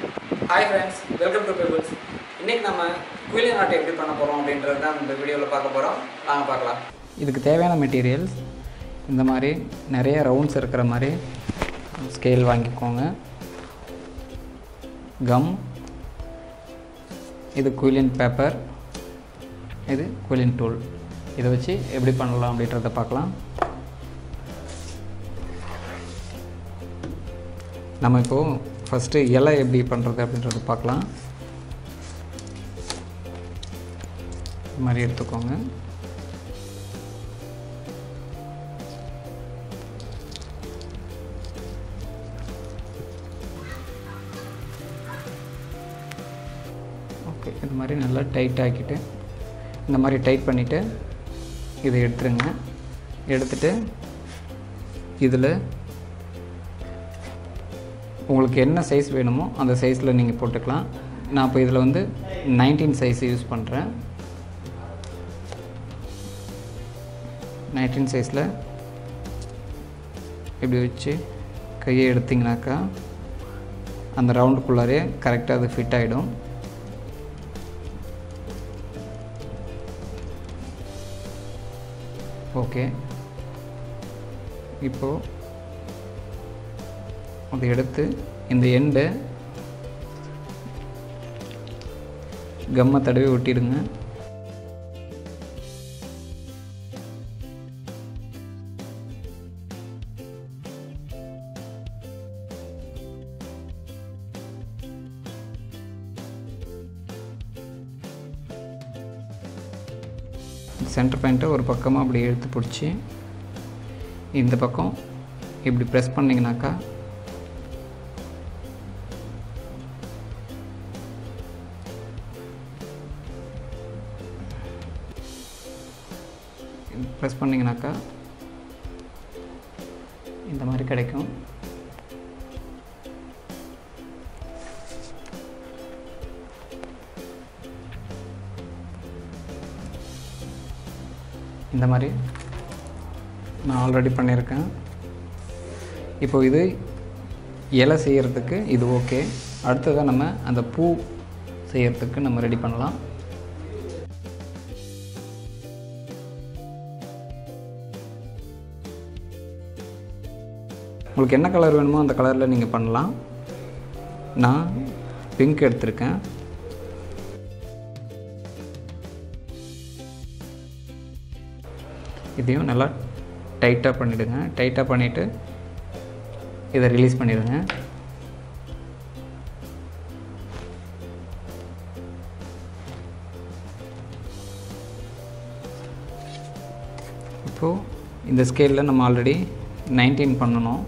Hi friends, welcome to Pebbles. இன்னைக்கு நம்ம quilling art எப்படி பண்ண போறோம் அப்படின்றது தான் இந்த வீடியோல பார்க்க போறோம். வாங்க பார்க்கலாம். இதுக்கு தேவையான மெட்டீரியல்ஸ் இந்த மாதிரி நிறைய ரவுண்ட்ஸ் இருக்கிற மாதிரி ஸ்கேல் வாங்கிக்கோங்க. கம், இது குயிலிங் பேப்பர், இது குயிலிங் டூல். இதை வச்சு எப்படி பண்ணலாம் அப்படின்றத பார்க்கலாம். நம்ம இப்போது ஃபஸ்ட்டு இலை எப்படி பண்ணுறது அப்படின்றத பார்க்கலாம். இது மாதிரி எடுத்துக்கோங்க. ஓகே, இது மாதிரி நல்லா டைட் ஆக்கிட்டு இந்த மாதிரி டைட் பண்ணிவிட்டு இதை எடுத்துருங்க. எடுத்துட்டு இதில் உங்களுக்கு என்ன சைஸ் வேணுமோ அந்த சைஸில் நீங்கள் போட்டுக்கலாம். நான் இப்போ இதில் வந்து 19 சைஸ் யூஸ் பண்ணுறேன். 19 சைஸில் இப்படி வச்சு கையை எடுத்திங்கனாக்கா அந்த ரவுண்டுக்குள்ளாரே கரெக்டாக அது ஃபிட் ஆகிடும். ஓகே, இப்போது அதை எடுத்து இந்த எண்டை கம்மை தடவி ஒட்டிடுங்க. சென்டர் பாயிண்ட்டை ஒரு பக்கமாக அப்படி எடுத்து பிடிச்சி இந்த பக்கம் இப்படி ப்ரெஸ் பண்ணிங்கனாக்கா இந்த மாதிரி கிடைக்கும். இந்த மாதிரி நான் ஆல்ரெடி பண்ணியிருக்கேன். இப்போ இது இலை செய்கிறதுக்கு இது ஓகே. அடுத்ததாக நம்ம அந்த பூ செய்கிறதுக்கு நம்ம ரெடி பண்ணலாம். உங்களுக்கு என்ன கலர் வேணுமோ அந்த கலரில் நீங்கள் பண்ணலாம். நான் பிங்க் எடுத்திருக்கேன். இதையும் நல்லா டைட்டாக பண்ணிவிடுங்க. டைட்டாக பண்ணிவிட்டு இதை ரிலீஸ் பண்ணிடுங்க. இப்போது இந்த ஸ்கேலில் நம்ம ஆல்ரெடி 19 பண்ணணும்.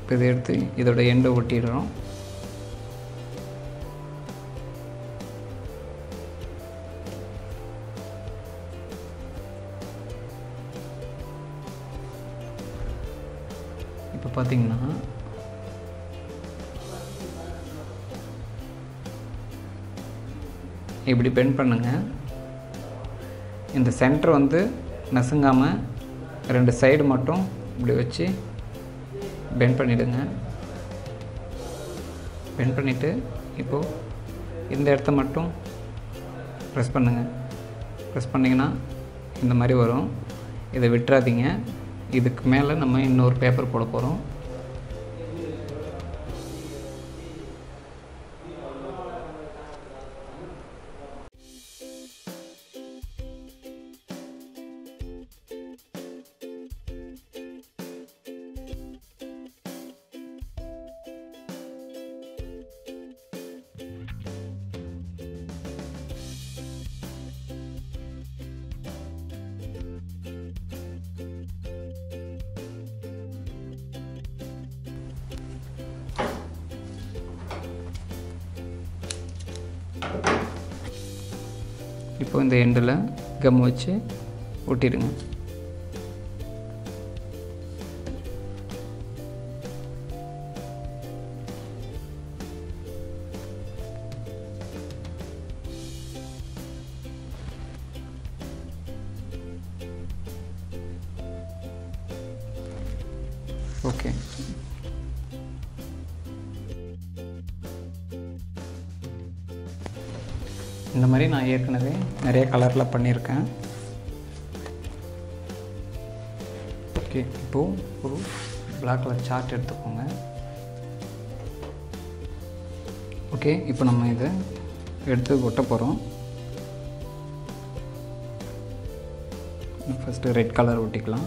இப்போ இதை எடுத்து இதோட எண்டை ஒட்டிடுறோம். இப்போ பார்த்தீங்கன்னா இப்படி பெண்ட் பண்ணுங்கள். இந்த சென்டர் வந்து நசுங்காமல் 2 சைடு மட்டும் இப்படி வச்சு பெண்ட் பண்ணிவிடுங்க. பெண்ட் பண்ணிவிட்டு இப்போது இந்த இடத்த மட்டும் ப்ரெஸ் பண்ணுங்கள். ப்ரெஸ் பண்ணிங்கன்னா இந்த மாதிரி வரும். இதை விட்டுறாதீங்க. இதுக்கு மேலே நம்ம இன்னொரு பேப்பர் போட போகிறோம். இப்போ இந்த எண்டில் கம் வச்சு ஒட்டிடுங்க. ஓகே, இந்த மாதிரி நான் ஏற்கனவே நிறைய கலரில் பண்ணியிருக்கேன். ஓகே, இப்போது ஒரு பிளாக் கலர் சார்ட் எடுத்துக்கோங்க. ஓகே, இப்போ நம்ம இதை எடுத்து ஒட்ட போகிறோம். ஃபஸ்ட்டு ரெட் கலர் ஒட்டிக்கலாம்.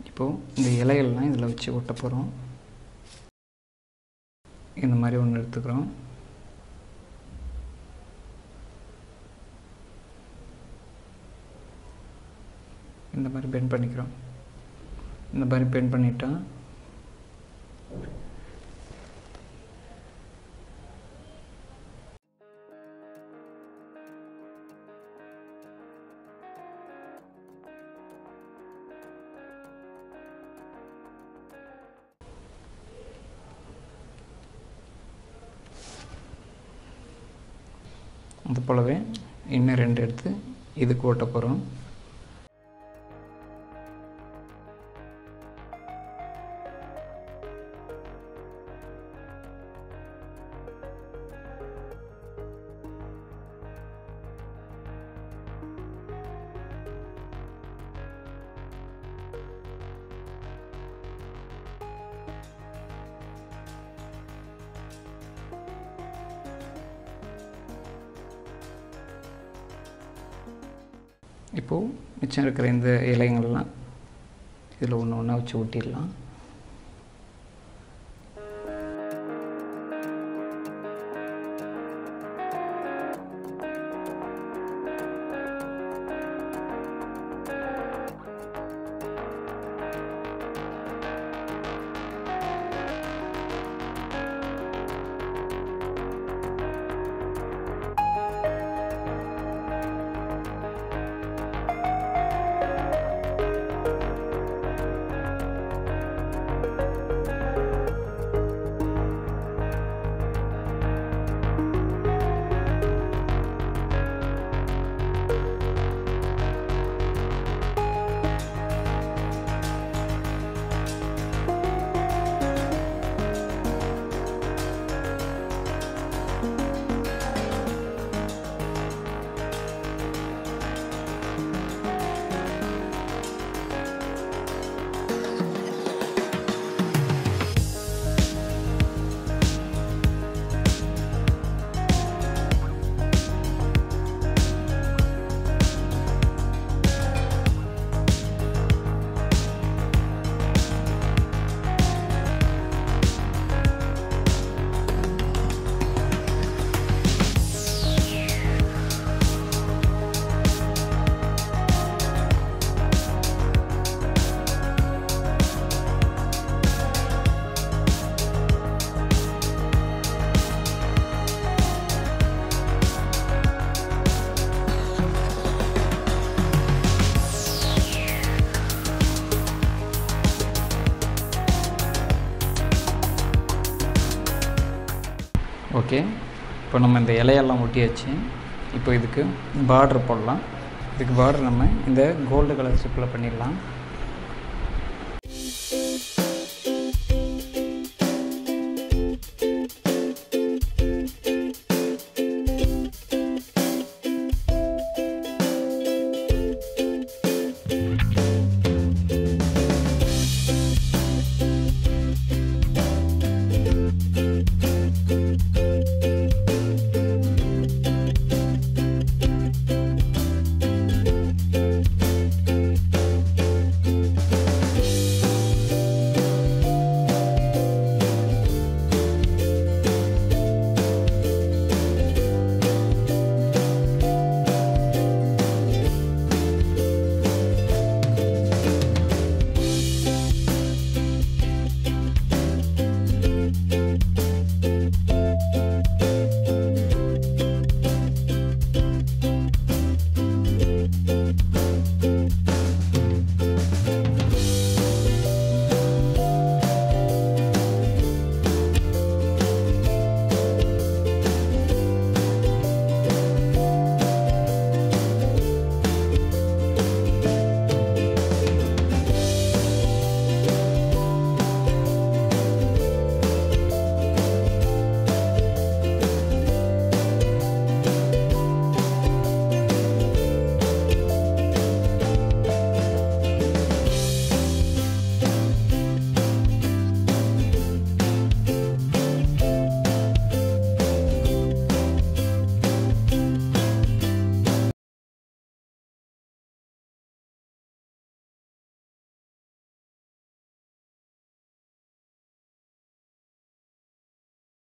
இப்போது இந்த இலைகள்லாம் இதில் வச்சு ஒட்ட போகிறோம். இந்த மாதிரி ஒன்று எடுத்துக்கிறோம். இந்த மாதிரி பெண்ட் பண்ணிக்கிறோம். இந்த மாதிரி பெண்ட் பண்ணிட்டா அது போலவே இன்னும் 2 எடுத்து இதுக்கு ஓட்ட போகிறோம். இப்போது மிச்சம் இருக்கிற இந்த இலைங்கள்லாம் இதில் ஒன்று ஒன்றா வச்சு ஒட்டிடலாம். ஓகே, இப்போ நம்ம இந்த இலையெல்லாம் ஒட்டியாச்சு. இப்போ இதுக்கு பார்டர் போடலாம். இதுக்கு பார்டர் நம்ம இந்த கோல்டு கலர் ஸ்ட்ரிப்பில் பண்ணிடலாம்.